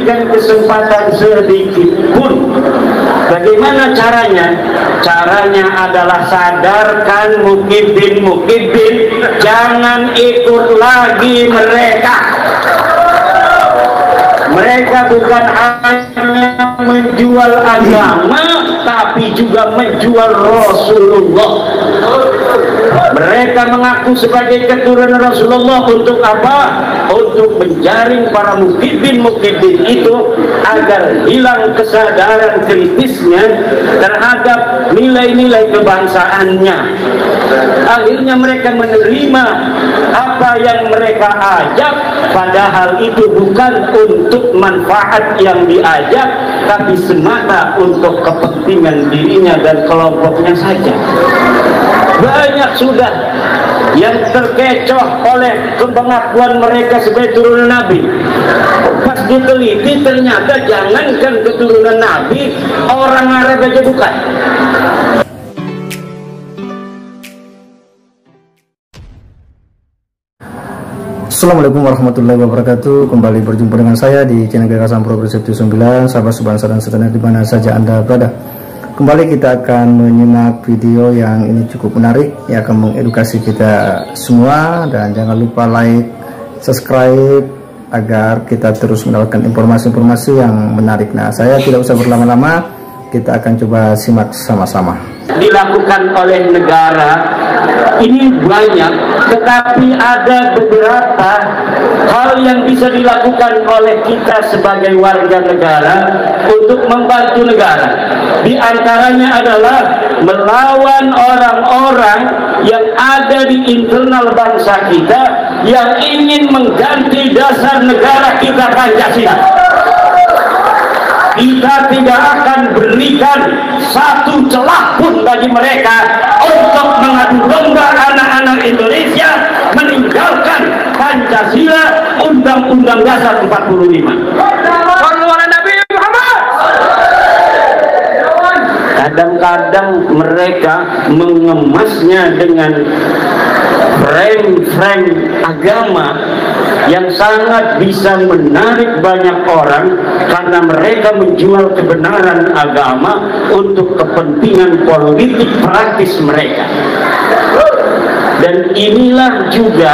diberikan kesempatan sedikit pun. Bagaimana caranya? Caranya adalah sadarkan mukibin jangan ikut lagi mereka. Mereka bukan hanya menjual agama, tapi juga menjual Rasulullah. Mereka mengaku sebagai keturunan Rasulullah untuk apa? Untuk menjaring para mukibin itu agar hilang kesadaran kritisnya terhadap nilai-nilai kebangsaannya. Akhirnya mereka menerima apa yang mereka ajak, padahal itu bukan untuk manfaat yang diajak, tapi semata untuk kepentingan dirinya dan kelompoknya saja. Banyak sudah yang terkecoh oleh pengakuan mereka sebagai turunan Nabi. Pas diteliti ternyata jangankan keturunan Nabi, orang Arab aja bukan. Assalamualaikum warahmatullahi wabarakatuh. Kembali berjumpa dengan saya di channel Gagasan Progresif 9, sahabat sebangsa dan setanah di mana saja Anda berada. Kembali kita akan menyimak video yang ini cukup menarik, yang akan mengedukasi kita semua. Dan jangan lupa like, subscribe, agar kita terus mendapatkan informasi-informasi yang menarik. Nah, saya tidak usah berlama-lama, kita akan coba simak sama-sama. Dilakukan oleh negara ini banyak, tetapi ada beberapa hal yang bisa dilakukan oleh kita sebagai warga negara untuk membantu negara. Di antaranya adalah melawan orang-orang yang ada di internal bangsa kita yang ingin mengganti dasar negara kita Pancasila. Kita tidak akan berikan satu celah pun bagi mereka untuk mengadu domba anak-anak Indonesia meninggalkan Pancasila, Undang-Undang Dasar 45. Kadang-kadang mereka mengemasnya dengan frame-frame agama yang sangat bisa menarik banyak orang karena mereka menjual kebenaran agama untuk kepentingan politik praktis mereka. Dan inilah juga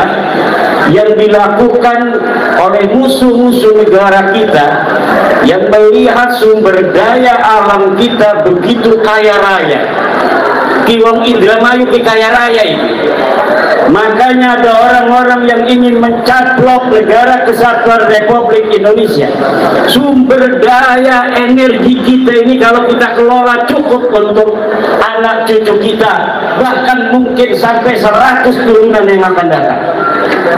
yang dilakukan oleh musuh-musuh negara kita yang melihat sumber daya alam kita begitu kaya raya. Kiwong Indramayu ke kaya raya itu. Makanya ada orang-orang yang ingin mencaplok negara kesatuan Republik Indonesia. Sumber daya energi kita ini kalau kita kelola cukup untuk anak cucu kita, bahkan mungkin sampai 100 turunan yang akan datang.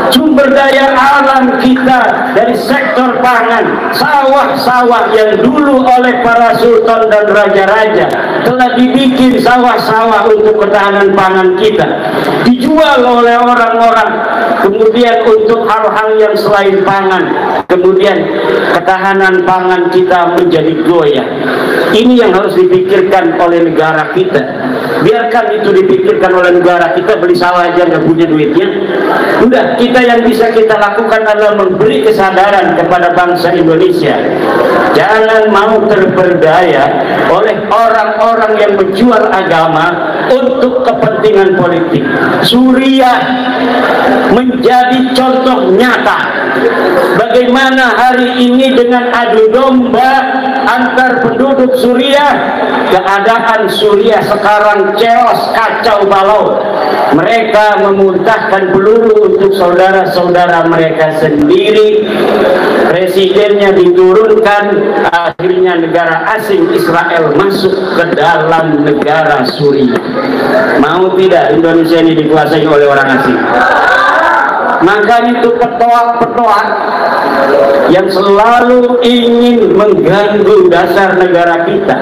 Sumber daya alam kita dari sektor pangan, sawah-sawah yang dulu oleh para sultan dan raja-raja telah dibikin sawah-sawah untuk ketahanan pangan kita, dijual oleh orang-orang kemudian untuk hal-hal yang selain pangan, kemudian ketahanan pangan kita menjadi goyah. Ini yang harus dipikirkan oleh negara kita. Biarkan itu dipikirkan oleh negara kita, beli sawah aja nggak punya duitnya. Udah, kita yang bisa kita lakukan adalah memberi kesadaran kepada bangsa Indonesia. Jangan mau terperdaya oleh orang-orang yang menjual agama untuk kepentingan politik. Suriah menjadi contoh nyata bagaimana hari ini dengan adu domba antar penduduk Suriah, keadaan Suriah sekarang chaos, kacau balau. Mereka memuntahkan peluru untuk saudara-saudara mereka sendiri. Presidennya diturunkan, akhirnya negara asing Israel masuk ke dalam negara Suriah. Mau tidak Indonesia ini dikuasai oleh orang asing? Maka itu petoak-petoak yang selalu ingin mengganggu dasar negara kita,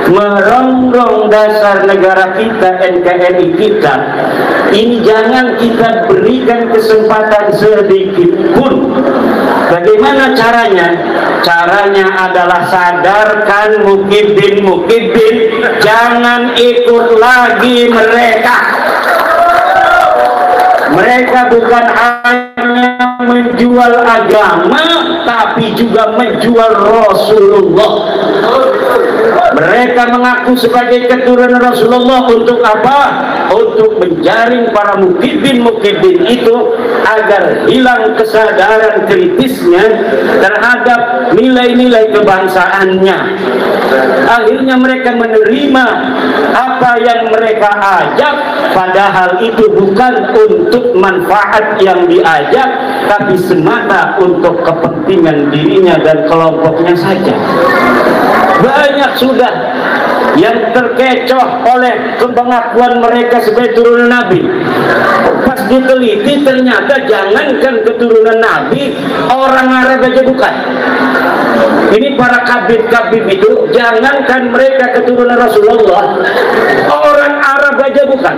merongrong dasar negara kita, NKRI kita. Ini jangan kita berikan kesempatan sedikit pun. Bagaimana caranya? Caranya adalah sadarkan mukibin jangan ikut lagi mereka. Mereka bukan hanya menjual agama, tapi juga menjual Rasulullah. Mereka mengaku sebagai keturunan Rasulullah untuk apa? Untuk menjaring para mukibin itu agar hilang kesadaran kritisnya terhadap nilai-nilai kebangsaannya. Akhirnya mereka menerima apa yang mereka ajak, padahal itu bukan untuk manfaat yang diajak, tapi semata untuk kepentingan dirinya dan kelompoknya saja. Banyak sudah yang terkecoh oleh pengakuan mereka sebagai turunan Nabi. Pas diteliti ternyata jangankan keturunan Nabi, orang Arab aja bukan. Ini para kabir-kabir itu, jangankan mereka keturunan Rasulullah, orang Arab aja bukan.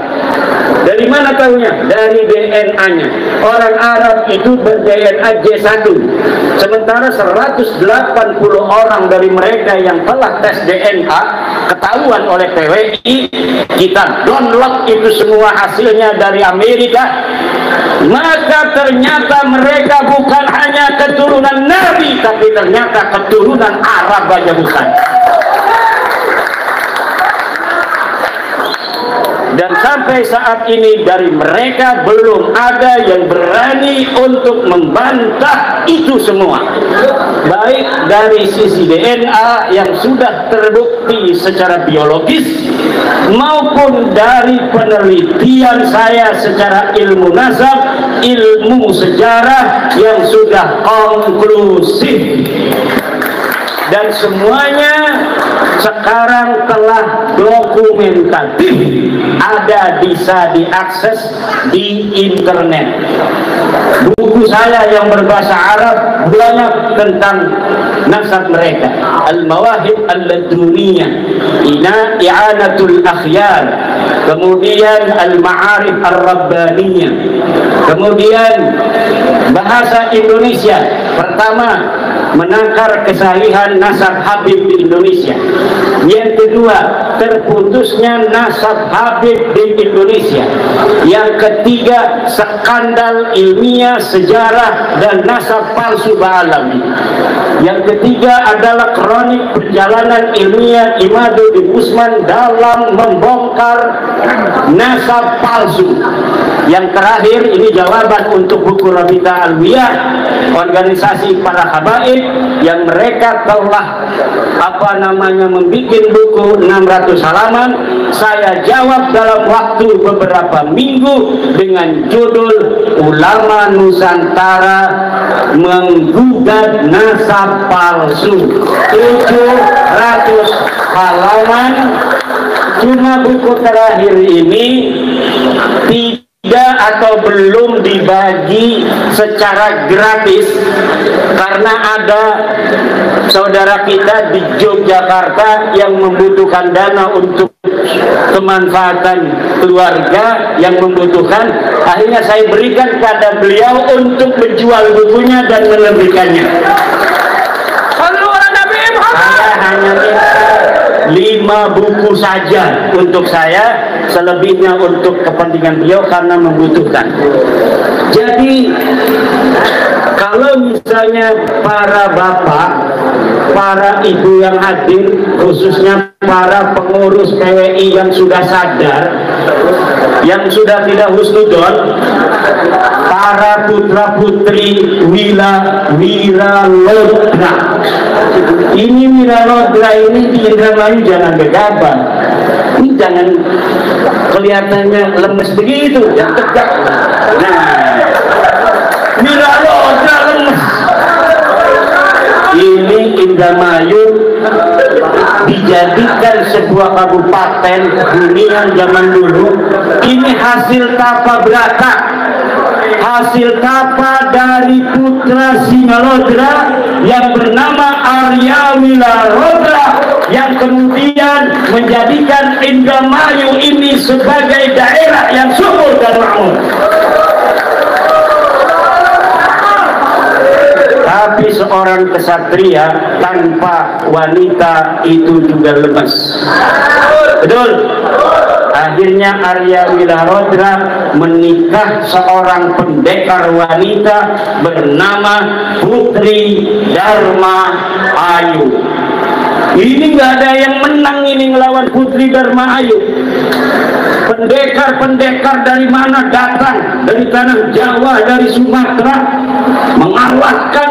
Dari mana tahunya? Dari DNA-nya. Orang Arab itu ber-DNA J1. Sementara 180 orang dari mereka yang telah tes DNA ketahuan oleh PWI, kita download itu semua hasilnya dari Amerika, maka ternyata mereka bukan hanya keturunan Nabi, tapi ternyata keturunan Arab aja bukan. Dan sampai saat ini dari mereka belum ada yang berani untuk membantah itu semua, baik dari sisi DNA yang sudah terbukti secara biologis maupun dari penelitian saya secara ilmu nasab, ilmu sejarah yang sudah konklusif. Dan semuanya sekarang telah dokumentatif, bisa diakses di internet. Buku saya yang berbahasa Arab banyak tentang nasab mereka. Al-Mawahib Al-Laduniyah, I'anatul Akhyar, kemudian Al-Ma'arif Ar-Rabbaniyah, kemudian bahasa Indonesia. Pertama, menakar kesahihan nasab Habib di Indonesia. Yang kedua, terputusnya nasab Habib di Indonesia. Yang ketiga, skandal ilmiah, sejarah dan nasab palsu Ba'alawi. Yang ketiga adalah kronik perjalanan ilmiah Imaduddin Usman dalam membongkar nasab palsu. Yang terakhir, ini jawaban untuk buku Rabita Alwiyah, organisasi para habaib yang mereka telah membuat buku 600 halaman. Saya jawab dalam waktu beberapa minggu dengan judul Ulama Nusantara Menggugat Nasab Palsu. 700 halaman. Cuma buku terakhir ini tidak atau belum dibagi secara gratis karena ada saudara kita di Yogyakarta yang membutuhkan dana untuk kemanfaatan keluarga yang membutuhkan. Akhirnya saya berikan pada beliau untuk menjual bukunya dan menerbitkannya. Saya hanya minta 5 buku saja untuk saya, selebihnya untuk kepentingan beliau karena membutuhkan. Jadi kalau misalnya para bapak, para ibu yang hadir, khususnya para pengurus PWI yang sudah sadar, yang sudah tidak husnudon, para putra putri Wiralodra, ini Wiralodra ini di Indramayu jangan gegabah, ini jangan kelihatannya lemes begitu, yang tegak. Nah, Wiralodra lemes. Ini Indramayu dijadikan sebuah kabupaten hunian zaman dulu. Ini hasil tapa berata, hasil tapa dari putra Singalodra yang bernama Arya Wiralodra, yang kemudian menjadikan Indramayu ini sebagai daerah yang subur dan makmur. Tapi seorang kesatria tanpa wanita itu juga lemas. Betul? Akhirnya Arya Wilarodra menikah seorang pendekar wanita bernama Putri Dharma Ayu. Ini nggak ada yang menang ini ngelawan Putri Dharma Ayu. Pendekar-pendekar dari mana datang? Dari tanah Jawa, dari Sumatera,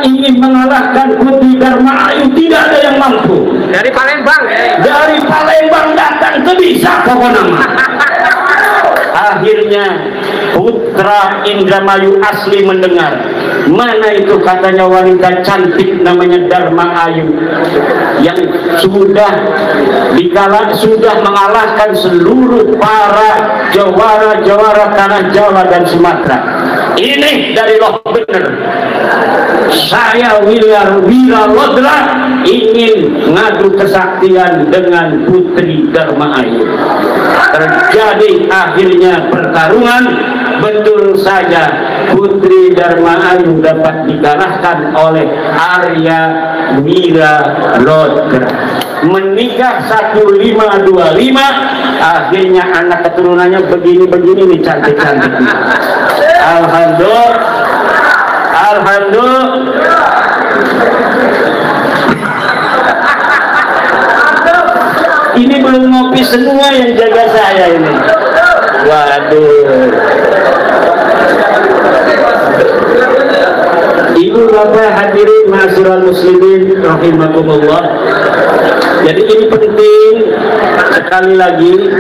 ingin mengalahkan Putri Dharma Ayu, tidak ada yang mampu. Dari Palembang ya? Dari Palembang datang, itu bisa pokoknya. Akhirnya putra Indramayu asli mendengar, mana itu katanya wanita cantik namanya Dharma Ayu yang sudah mengalahkan seluruh para jawara tanah Jawa dan Sumatera. Ini dari loh bener. Saya Wilarodra ingin ngadu kesaktian dengan Putri Dharma Ayu. Terjadi akhirnya pertarungan. Betul saja Putri Dharma Ayu dapat dikalahkan oleh Arya Wilarodra. Menikah 1525, akhirnya anak keturunannya begini-begini nih, cantik-cantik. Alhamdulillah. Ini belum ngopi semua yang jaga saya ini. Waduh. Ibu bapak hadirin ma'asyiral muslimin rahimakumullah. Jadi ini penting sekali lagi,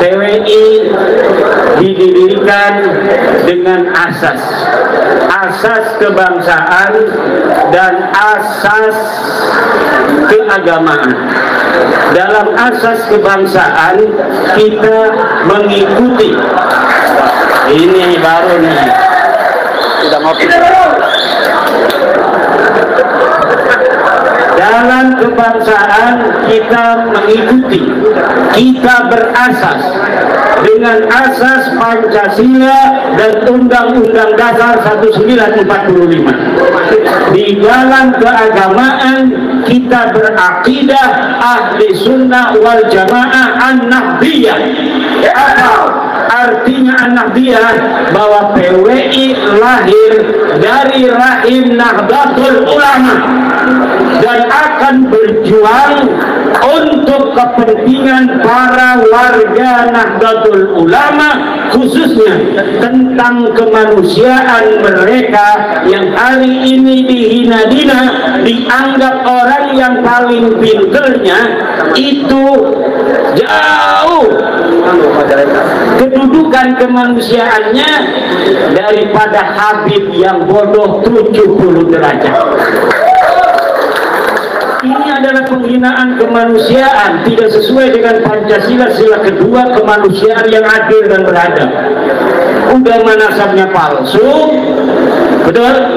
PWI didirikan dengan asas kebangsaan dan asas keagamaan. Dalam asas kebangsaan kita mengikuti, ini baru nih, sudah ngopi. Dalam kebangsaan kita mengikuti, kita berasas dengan asas Pancasila dan Undang-Undang Dasar 1945. Di dalam keagamaan kita berakidah ahli sunnah wal jamaah an-nahdiyah. Apa artinya an-nahdiyah? Bahwa PWI lahir dari rahim Nahdlatul Ulama dan akan berjuang untuk kepentingan para warga Nahdlatul Ulama, khususnya tentang kemanusiaan mereka yang hari ini dihina-hina, dianggap orang yang paling pinternya itu jauh kedudukan kemanusiaannya daripada Habib yang bodoh 70 derajat. Ini adalah penghinaan kemanusiaan, tidak sesuai dengan Pancasila sila kedua, kemanusiaan yang adil dan beradab. Udah manasabnya palsu, betul?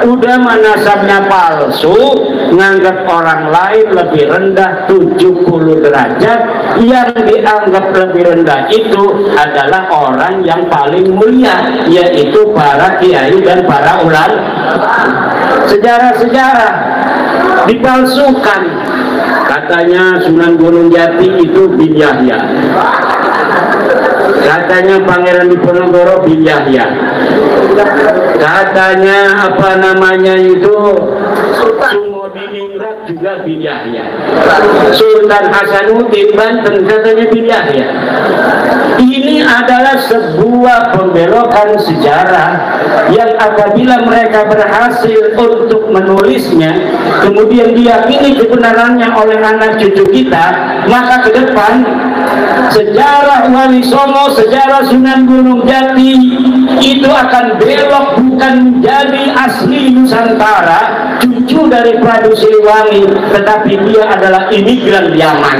Udah manasabnya palsu, nganggap orang lain lebih rendah 70 derajat. Yang dianggap lebih rendah itu adalah orang yang paling mulia, yaitu para kiai dan para ulama. Sejarah-sejarah dipalsukan, katanya Sunan Gunung Jati itu bin Yahya, katanya Pangeran Diponegoro bin Yahya, katanya apa namanya itu Sumodiningrat juga bin Yahya, Sultan Hasanuddin Banten katanya bin Yahya. Ini adalah sebuah pembelokan sejarah yang apabila mereka berhasil untuk menulisnya, kemudian diyakini kebenarannya oleh anak cucu kita, maka ke depan sejarah Wali Songo, sejarah Sunan Gunung Jati itu akan belok, bukan menjadi asli Nusantara, cucu dari Prabu Siliwangi, tetapi dia adalah imigran Yaman.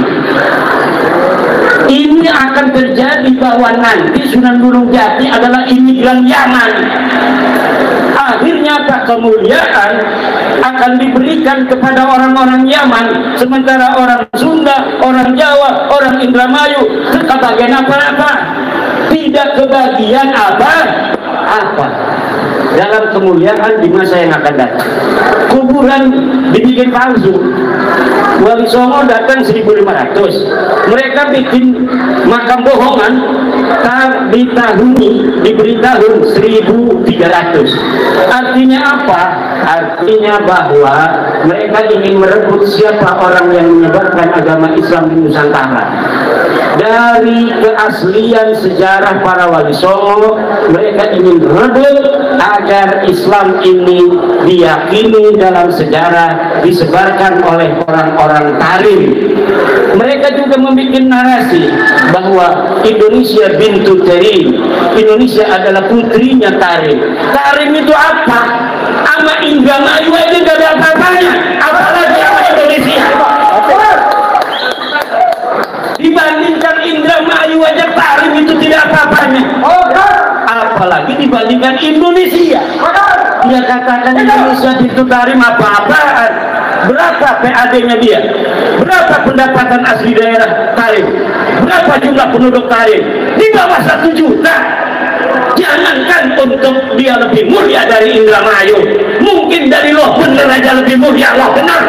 Ini akan terjadi bahwa nanti Sunan Gunung Jati adalah imigran Yaman. Akhirnya kemuliaan akan diberikan kepada orang-orang Yaman, sementara orang Sunda, orang Jawa, orang Indramayu kebagian apa-apa, tidak kebagian apa-apa. dalam kemuliaan di masa yang akan datang. Kuburan dibikin palsu. Wali Songo datang 1500, mereka bikin makam bohongan diberi tahun 1300. Artinya apa? Artinya bahwa mereka ingin merebut siapa orang yang menyebarkan agama Islam di Nusantara. Dari keaslian sejarah para Wali Songo, mereka ingin merebut agar Islam ini diyakini dalam sejarah, disebarkan oleh orang-orang Tarim. Mereka juga membuat narasi bahwa Indonesia bintu Tarim, Indonesia adalah putrinya Tarim. Tarim itu apa? Sama Indramayu aja gak ada apa-apanya, apalagi sama Indonesia. Dibandingkan Indramayu aja Tarim itu tidak apa-apanya, apalagi dibandingkan Indonesia. Dia katakan Indonesia itu Tarim apa-apaan. Berapa PAD-nya dia? Berapa pendapatan asli daerah Tarim? Berapa jumlah penduduk Tarim? Di bawah 1 juta. Jangankan untuk dia lebih mulia dari Indramayu, mungkin dari Loh Bener aja lebih mulia Loh Bener.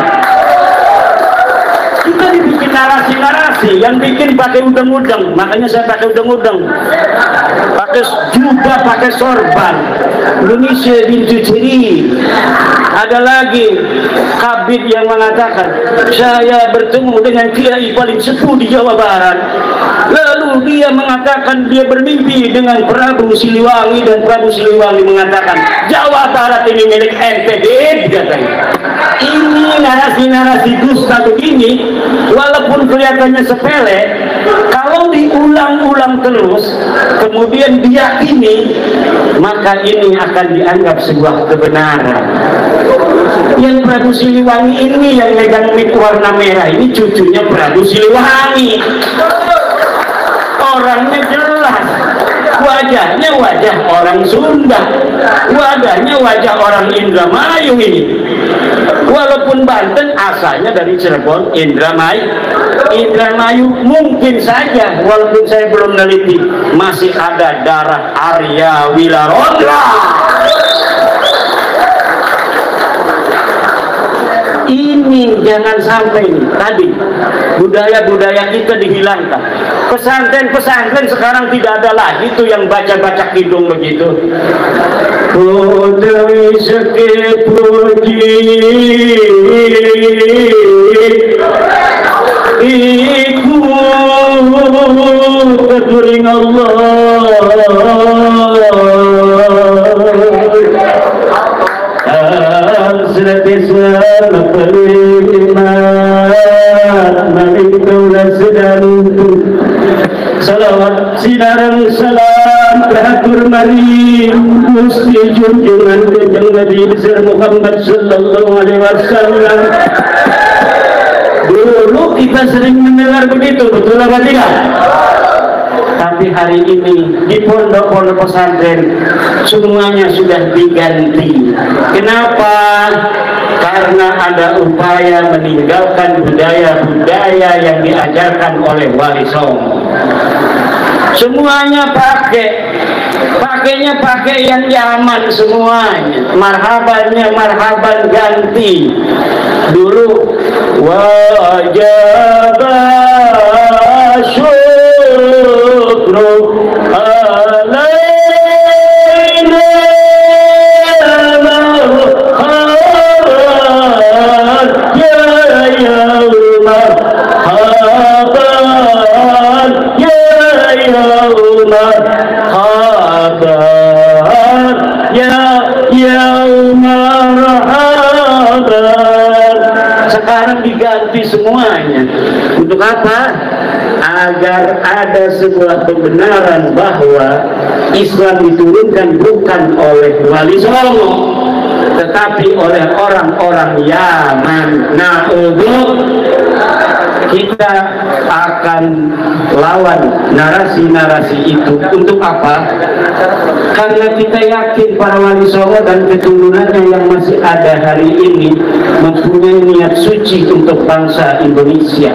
Kita dibikin narasi-narasi yang bikin pakai udeng-udeng, makanya saya pakai udeng-udeng, pakai jubah, pakai sorban. Indonesia bintu Ciri. Ada lagi kabid yang mengatakan saya bertemu dengan kiai paling sepuh di Jawa Barat. Lalu dia mengatakan dia bermimpi dengan Prabu Siliwangi, dan Prabu Siliwangi mengatakan Jawa Barat ini milik NTB, katanya. Ini narasi-narasi dusta begini, walaupun kelihatannya sepele, kalau diulang-ulang terus, kemudian diyakini, maka ini akan dianggap sebuah kebenaran. Yang Prabu Siliwangi ini yang megang mic warna merah ini cucunya Prabu Siliwangi. Orangnya jelas, wajahnya wajah orang Sunda, wajahnya wajah orang Indramayu ini. Walaupun Banten asalnya dari Cirebon, Indramayu mungkin saja, walaupun saya belum meneliti, masih ada darah Arya Wilarondra. Ini jangan sampai tadi budaya-budaya kita dihilangkan. Pesantren-pesantren sekarang tidak ada lagi tuh yang baca-baca kidung begitu. Putri sekip puji ikut keturing Allah. Salawat sinarang salam teratur mari Gusti junjungan Kanjeng Nabi besar Muhammad sallallahu alaihi wasallam. Dulu kita sering mendengar begitu, betul apa tidak? Tapi hari ini di pondok-pondok pesantren semuanya sudah diganti. Kenapa? Karena ada upaya meninggalkan budaya-budaya yang diajarkan oleh Wali Songo. Semuanya pakainya pakai yang zaman semuanya. Marhabannya marhaban ganti. Dulu wajib syukru alaina sekarang diganti semuanya. Untuk apa? Agar ada sebuah kebenaran bahwa Islam diturunkan bukan oleh Wali Songo, tetapi oleh orang-orang Yaman. Kita akan lawan narasi-narasi itu. Untuk apa? Karena kita yakin para Wali Songo dan keturunannya yang masih ada hari ini mempunyai niat suci untuk bangsa Indonesia.